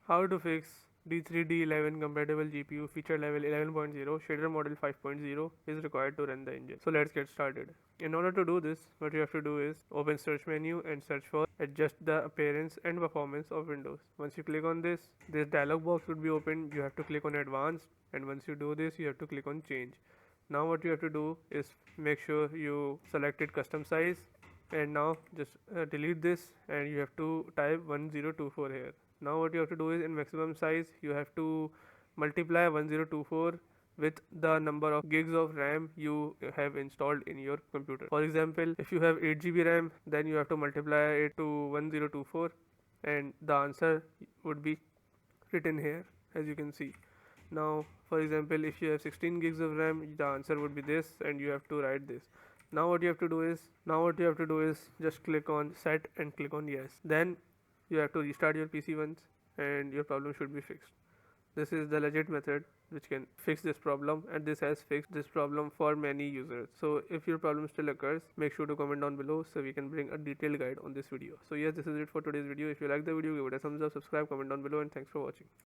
How to fix D3D11 compatible GPU feature level 11.0 shader model 5.0 is required to run the engine. So let's get started. In order to do this, what you have to do is open search menu and search for adjust the appearance and performance of Windows. Once you click on this dialog box would be opened. You have to click on advanced, and once you do this you have to click on change. Now what you have to do is make sure you selected custom size, and now just delete this and you have to type 1024 here. Now what you have to do is in maximum size you have to multiply 1024 with the number of gigs of RAM you have installed in your computer. For example, if you have 8 GB RAM, then you have to multiply it to 1024 and the answer would be written here, as you can see. Now for example, if you have 16 gigs of RAM, the answer would be this and you have to write this. Now what you have to do is just click on set and click on yes. Then you have to restart your PC once and your problem should be fixed. This is the legit method which can fix this problem, and this has fixed this problem for many users. So if your problem still occurs, make sure to comment down below so we can bring a detailed guide on this video. So yes, this is it for today's video. If you like the video, give it a thumbs up, subscribe, comment down below, and thanks for watching.